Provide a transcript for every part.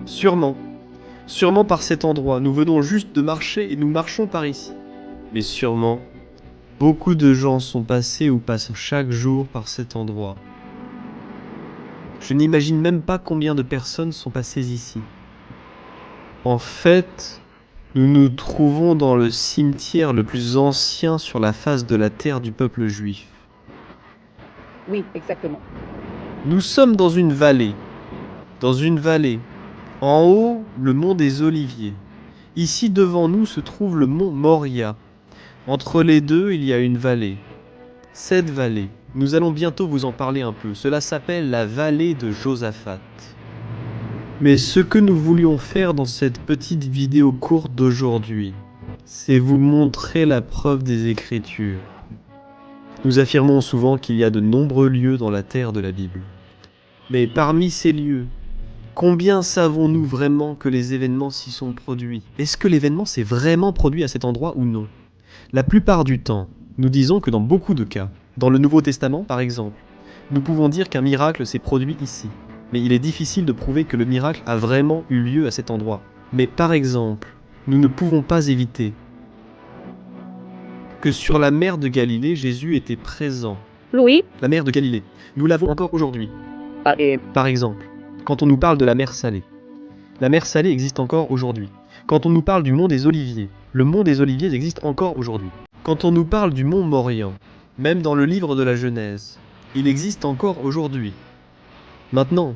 Sûrement. Sûrement par cet endroit. Nous venons juste de marcher et nous marchons par ici. Mais sûrement, beaucoup de gens sont passés ou passent chaque jour par cet endroit. Je n'imagine même pas combien de personnes sont passées ici. En fait, nous nous trouvons dans le cimetière le plus ancien sur la face de la terre du peuple juif. Oui, exactement. Nous sommes dans une vallée. Dans une vallée. En haut, le mont des Oliviers. Ici devant nous se trouve le mont Moria. Entre les deux, il y a une vallée. Cette vallée, nous allons bientôt vous en parler un peu. Cela s'appelle la vallée de Josaphat. Mais ce que nous voulions faire dans cette petite vidéo courte d'aujourd'hui, c'est vous montrer la preuve des Écritures. Nous affirmons souvent qu'il y a de nombreux lieux dans la terre de la Bible. Mais parmi ces lieux, combien savons-nous vraiment que les événements s'y sont produits? Est-ce que l'événement s'est vraiment produit à cet endroit ou non? La plupart du temps, nous disons que dans beaucoup de cas, dans le Nouveau Testament par exemple, nous pouvons dire qu'un miracle s'est produit ici. Mais il est difficile de prouver que le miracle a vraiment eu lieu à cet endroit. Mais par exemple, nous ne pouvons pas éviter que sur la mer de Galilée, Jésus était présent. Oui. La mer de Galilée, nous l'avons encore aujourd'hui. Par exemple, quand on nous parle de la mer Salée. La mer Salée existe encore aujourd'hui. Quand on nous parle du mont des Oliviers, le mont des Oliviers existe encore aujourd'hui. Quand on nous parle du mont Morian, même dans le livre de la Genèse, il existe encore aujourd'hui. Maintenant,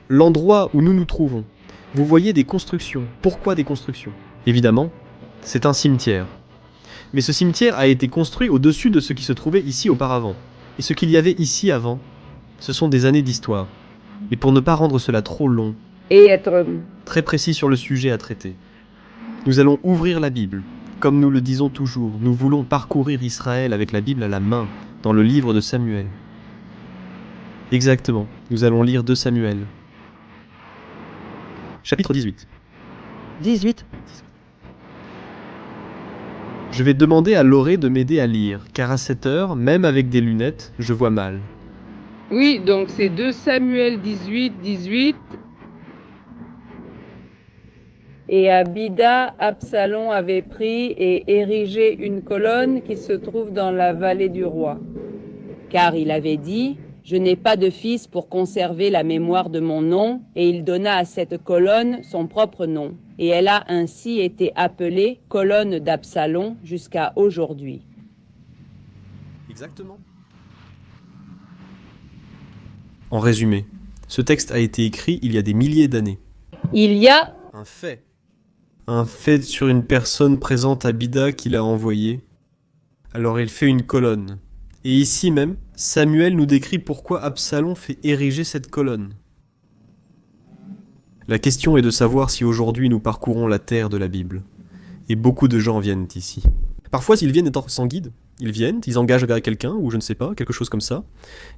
l'endroit où nous nous trouvons, vous voyez des constructions. Pourquoi des constructions? Évidemment, c'est un cimetière. Mais ce cimetière a été construit au-dessus de ce qui se trouvait ici auparavant. Et ce qu'il y avait ici avant, ce sont des années d'histoire. Et pour ne pas rendre cela trop long, Et être... très précis sur le sujet à traiter, nous allons ouvrir la Bible. Comme nous le disons toujours, nous voulons parcourir Israël avec la Bible à la main, dans le livre de Samuel. Exactement, nous allons lire 2 Samuel. Chapitre 18. 18. Je vais demander à Lauré de m'aider à lire, car à cette heure, même avec des lunettes, je vois mal. Oui, donc c'est 2 Samuel 18. Et Abida, Absalom avait pris et érigé une colonne qui se trouve dans la vallée du roi. Car il avait dit, je n'ai pas de fils pour conserver la mémoire de mon nom, et il donna à cette colonne son propre nom. Et elle a ainsi été appelée colonne d'Absalom jusqu'à aujourd'hui. Exactement. En résumé, ce texte a été écrit il y a des milliers d'années. Il y a Un fait. Un fait sur une personne présente à Bida qu'il a envoyé. Alors il fait une colonne. Et ici même, Samuel nous décrit pourquoi Absalom fait ériger cette colonne. La question est de savoir si aujourd'hui nous parcourons la terre de la Bible. Et beaucoup de gens viennent ici. Parfois, s'ils viennent étant sans guide, ils viennent, ils engagent quelqu'un, ou je ne sais pas, quelque chose comme ça,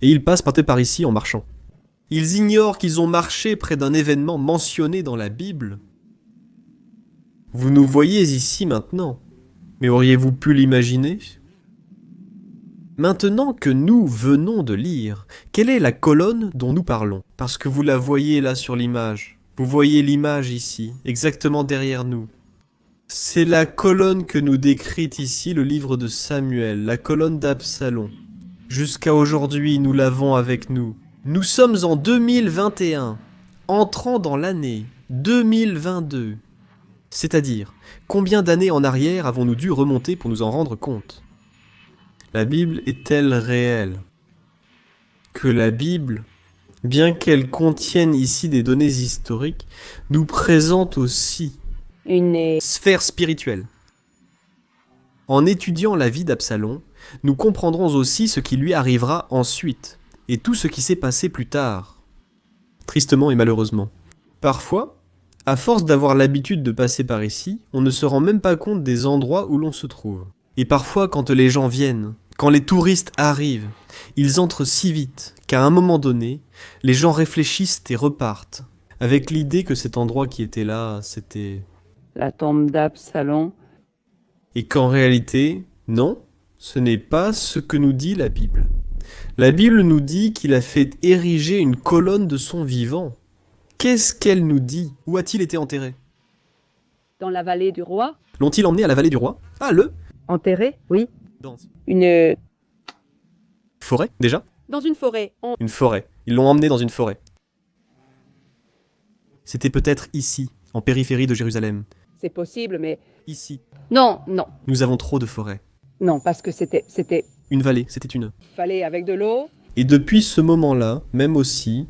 et ils passent peut-être par ici en marchant. Ils ignorent qu'ils ont marché près d'un événement mentionné dans la Bible. Vous nous voyez ici maintenant, mais auriez-vous pu l'imaginer? Maintenant que nous venons de lire, quelle est la colonne dont nous parlons? Parce que vous la voyez là sur l'image. Vous voyez l'image ici, exactement derrière nous. C'est la colonne que nous décrit ici le livre de Samuel, la colonne d'Absalom. Jusqu'à aujourd'hui, nous l'avons avec nous. Nous sommes en 2021, entrant dans l'année 2022. C'est-à-dire, combien d'années en arrière avons-nous dû remonter pour nous en rendre compte? La Bible est-elle réelle? Que la Bible, bien qu'elle contienne ici des données historiques, nous présente aussi une sphère spirituelle. En étudiant la vie d'Absalom, nous comprendrons aussi ce qui lui arrivera ensuite, et tout ce qui s'est passé plus tard. Tristement et malheureusement. Parfois, à force d'avoir l'habitude de passer par ici, on ne se rend même pas compte des endroits où l'on se trouve. Et parfois, quand les gens viennent, quand les touristes arrivent, ils entrent si vite qu'à un moment donné, les gens réfléchissent et repartent, avec l'idée que cet endroit qui était là, c'était... la tombe d'Absalom. Et qu'en réalité, non, ce n'est pas ce que nous dit la Bible. La Bible nous dit qu'il a fait ériger une colonne de son vivant. Qu'est-ce qu'elle nous dit? Où a-t-il été enterré? Dans la vallée du roi. L'ont-ils emmené à la vallée du roi? Ah, Enterré, oui. Dans Une... forêt, déjà? Dans une forêt. Une forêt. Ils l'ont emmené dans une forêt. C'était peut-être ici, en périphérie de Jérusalem. C'est possible, mais... Ici. Non, non. Nous avons trop de forêts. Non, parce que c'était... Une vallée, c'était une. Fallait avec de l'eau. Et depuis ce moment-là, même aussi,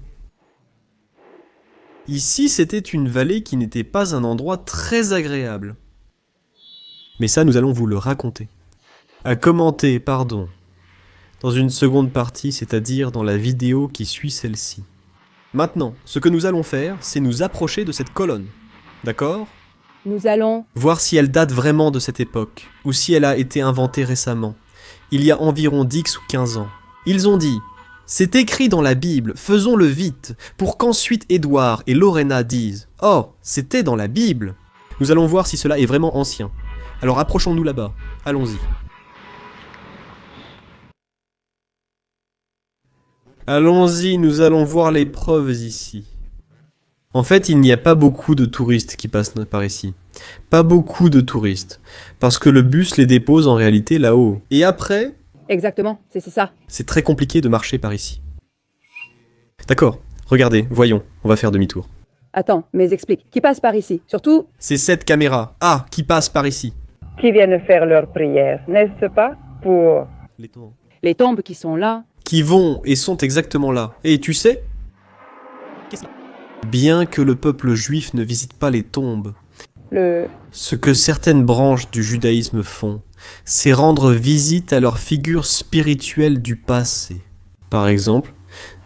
ici c'était une vallée qui n'était pas un endroit très agréable. Mais ça, nous allons vous le raconter. À commenter, pardon, dans une seconde partie, c'est-à-dire dans la vidéo qui suit celle-ci. Maintenant, ce que nous allons faire, c'est nous approcher de cette colonne. D'accord ? Nous allons... Voir si elle date vraiment de cette époque, ou si elle a été inventée récemment, il y a environ 10 ou 15 ans. Ils ont dit « C'est écrit dans la Bible, faisons-le vite, pour qu'ensuite Édouard et Lorena disent « Oh, c'était dans la Bible !» Nous allons voir si cela est vraiment ancien. Alors approchons-nous là-bas, allons-y. Allons-y, nous allons voir les preuves ici. En fait, il n'y a pas beaucoup de touristes qui passent par ici. Pas beaucoup de touristes. Parce que le bus les dépose en réalité là-haut. Et après, Exactement, c'est ça. c'est très compliqué de marcher par ici. D'accord, regardez, voyons, on va faire demi-tour. Attends, mais explique. Qui passe par ici? Surtout... C'est cette caméra. Ah, qui passe par ici. Qui viennent faire leur prière, n'est-ce pas? Pour... Les tombes qui sont là. Qui vont et sont exactement là. Et tu sais, bien que le peuple juif ne visite pas les tombes, ce que certaines branches du judaïsme font, c'est rendre visite à leurs figures spirituelles du passé. Par exemple,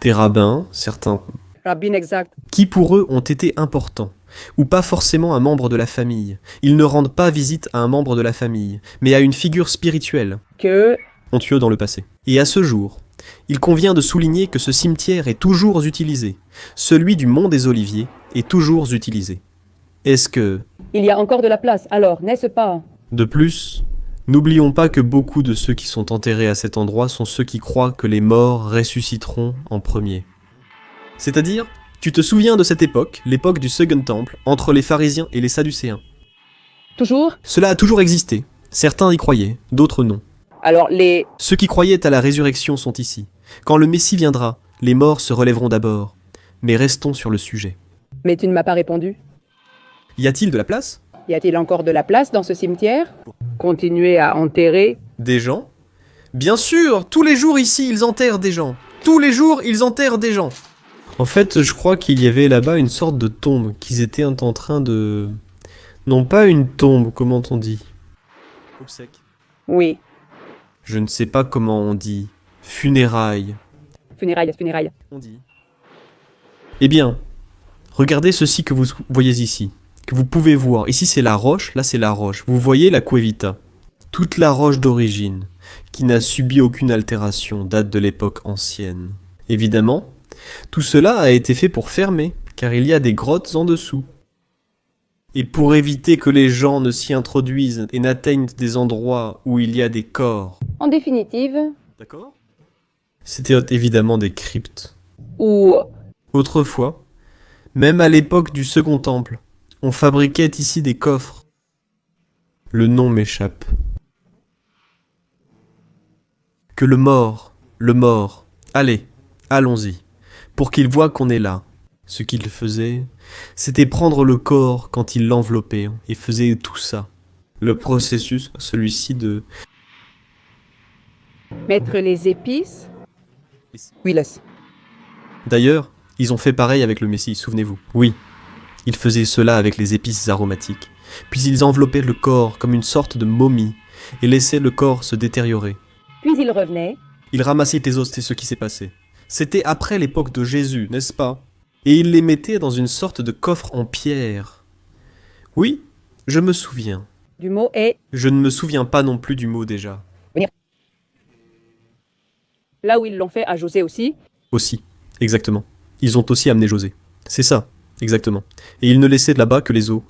des rabbins, certains, Rabbin exact. qui pour eux ont été importants, ou pas forcément un membre de la famille. Ils ne rendent pas visite à un membre de la famille, mais à une figure spirituelle, Que... onctueux dans le passé. Et à ce jour, il convient de souligner que ce cimetière est toujours utilisé. Celui du Mont des Oliviers est toujours utilisé. Est-ce que... Il y a encore de la place, alors, n'est-ce pas? De plus, n'oublions pas que beaucoup de ceux qui sont enterrés à cet endroit sont ceux qui croient que les morts ressusciteront en premier. C'est-à-dire, tu te souviens de cette époque, l'époque du Second Temple, entre les pharisiens et les sadducéens. Toujours? Cela a toujours existé. Certains y croyaient, d'autres non. Alors, les... Ceux qui croyaient à la résurrection sont ici. Quand le Messie viendra, les morts se relèveront d'abord. Mais restons sur le sujet. Mais tu ne m'as pas répondu. Y a-t-il de la place? Y a-t-il encore de la place dans ce cimetière? Continuer à enterrer? Des gens? Bien sûr, tous les jours ici, ils enterrent des gens. Tous les jours, ils enterrent des gens. En fait, je crois qu'il y avait là-bas une sorte de tombe qu'ils étaient en train de... Non, pas une tombe, comment on dit? Obsèque. Oui. Je ne sais pas comment on dit. Funérailles. Funérailles. On dit. Eh bien, regardez ceci que vous voyez ici, que vous pouvez voir. Ici c'est la roche, là c'est la roche. Vous voyez la Cuevita. Toute la roche d'origine, qui n'a subi aucune altération, date de l'époque ancienne. Évidemment, tout cela a été fait pour fermer, car il y a des grottes en dessous. Et pour éviter que les gens ne s'y introduisent et n'atteignent des endroits où il y a des corps. En définitive... D'accord ? C'était évidemment des cryptes. Ou... Autrefois, même à l'époque du Second Temple, on fabriquait ici des coffres. Le nom m'échappe. Que le mort, allez, allons-y, pour qu'il voie qu'on est là. Ce qu'il faisait, c'était prendre le corps quand il l'enveloppait et faisait tout ça. Le processus, celui-ci de... Mettre les épices? Oui, laisse. D'ailleurs, ils ont fait pareil avec le Messie, souvenez-vous. Oui, ils faisaient cela avec les épices aromatiques. Puis ils enveloppaient le corps comme une sorte de momie et laissaient le corps se détériorer. Puis il revenait. Ils ramassaient les os, c'est ce qui s'est passé. C'était après l'époque de Jésus, n'est-ce pas? Et ils les mettaient dans une sorte de coffre en pierre. Oui, je me souviens. Du mot est... Je ne me souviens pas non plus du mot déjà. Là où ils l'ont fait à José aussi. Aussi, exactement. Ils ont aussi amené José. C'est ça, exactement. Et ils ne laissaient là-bas que les os,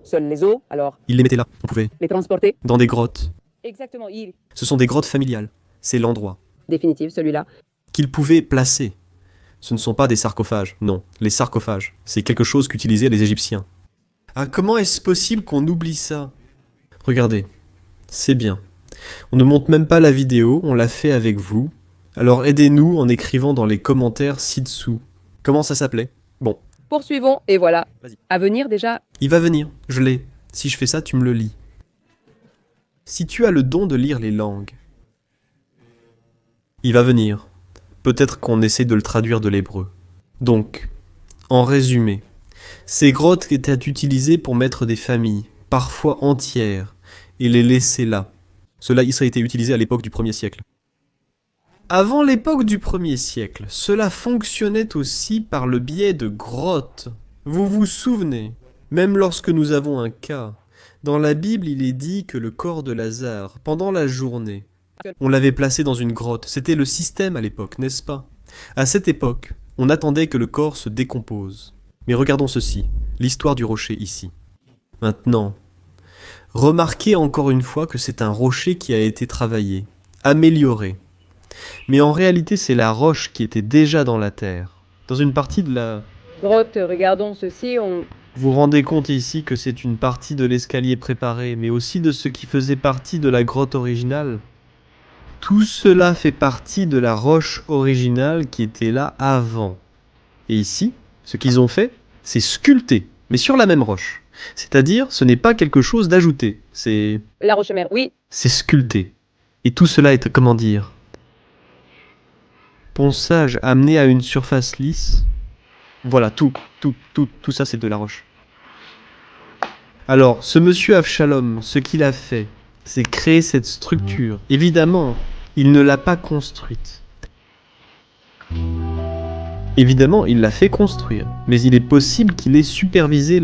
Seuls les os, alors... Ils les mettaient là, on pouvait. Les transporter. Dans des grottes. Exactement, il... Ce sont des grottes familiales. C'est l'endroit. Définitive, celui-là. Qu'ils pouvaient placer. Ce ne sont pas des sarcophages, non. Les sarcophages, c'est quelque chose qu'utilisaient les Égyptiens. Ah, comment est-ce possible qu'on oublie ça? Regardez, c'est bien. On ne monte même pas la vidéo, on l'a fait avec vous. Alors aidez-nous en écrivant dans les commentaires ci-dessous. Comment ça s'appelait? Bon, Poursuivons, et voilà. Vas-y. À venir déjà. il va venir, je l'ai. Si je fais ça, tu me le lis. Si tu as le don de lire les langues, il va venir. Peut-être qu'on essaie de le traduire de l'hébreu. Donc, en résumé, ces grottes étaient utilisées pour mettre des familles, parfois entières, et les laisser là. Cela a été utilisé à l'époque du 1er siècle. Avant l'époque du 1er siècle, cela fonctionnait aussi par le biais de grottes. Vous vous souvenez, même lorsque nous avons un cas, dans la Bible il est dit que le corps de Lazare, pendant la journée, on l'avait placé dans une grotte. C'était le système à l'époque, n'est-ce pas? À cette époque, on attendait que le corps se décompose. Mais regardons ceci, l'histoire du rocher ici. Maintenant, remarquez encore une fois que c'est un rocher qui a été travaillé, amélioré. Mais en réalité, c'est la roche qui était déjà dans la terre. Dans une partie de la... Grotte, regardons ceci, on... Vous vous rendez compte ici que c'est une partie de l'escalier préparé, mais aussi de ce qui faisait partie de la grotte originale. Tout cela fait partie de la roche originale qui était là avant. Et ici, ce qu'ils ont fait, c'est sculpter, mais sur la même roche. C'est-à-dire, ce n'est pas quelque chose d'ajouté, c'est La roche-mère, oui. sculpté. Et tout cela est, comment dire, ponçage amené à une surface lisse. Voilà, tout ça c'est de la roche. Alors, ce monsieur Avshalom, ce qu'il a fait, c'est créer cette structure. Évidemment, il ne l'a pas construite. Évidemment, il l'a fait construire, mais il est possible qu'il ait supervisé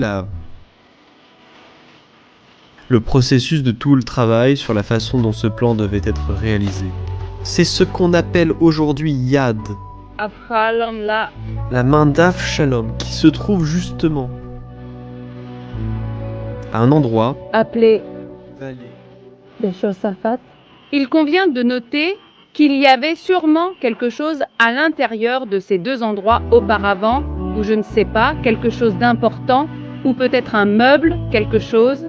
le processus de tout le travail sur la façon dont ce plan devait être réalisé. C'est ce qu'on appelle aujourd'hui Yad, Afralam là. la main d'Avshalom, qui se trouve justement à un endroit Appelé vallée. Beshosaphat. Il convient de noter qu'il y avait sûrement quelque chose à l'intérieur de ces deux endroits auparavant, ou je ne sais pas, quelque chose d'important, ou peut-être un meuble, quelque chose.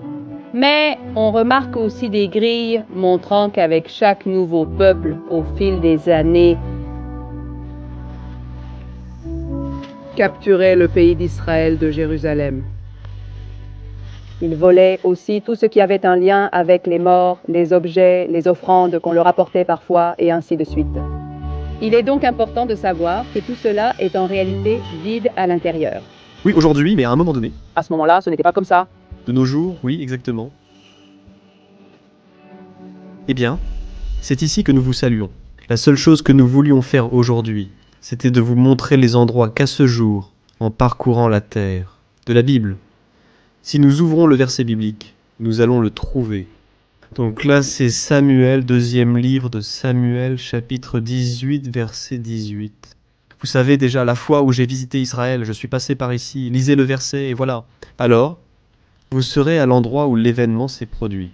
Mais on remarque aussi des grilles montrant qu'avec chaque nouveau peuple, au fil des années, Capturer le pays d'Israël de Jérusalem. ils volaient aussi tout ce qui avait un lien avec les morts, les objets, les offrandes qu'on leur apportait parfois, et ainsi de suite. Il est donc important de savoir que tout cela est en réalité vide à l'intérieur. Oui, aujourd'hui, mais à un moment donné. À ce moment-là, ce n'était pas comme ça. De nos jours, oui, exactement. Eh bien, c'est ici que nous vous saluons. La seule chose que nous voulions faire aujourd'hui, c'était de vous montrer les endroits qu'à ce jour, en parcourant la terre, de la Bible. Si nous ouvrons le verset biblique, nous allons le trouver. Donc là, c'est Samuel, deuxième livre de Samuel, chapitre 18, verset 18. Vous savez déjà, la fois où j'ai visité Israël, je suis passé par ici, lisez le verset, et voilà. Alors, vous serez à l'endroit où l'événement s'est produit.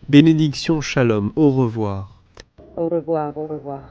Bénédiction, shalom, au revoir. Au revoir, au revoir.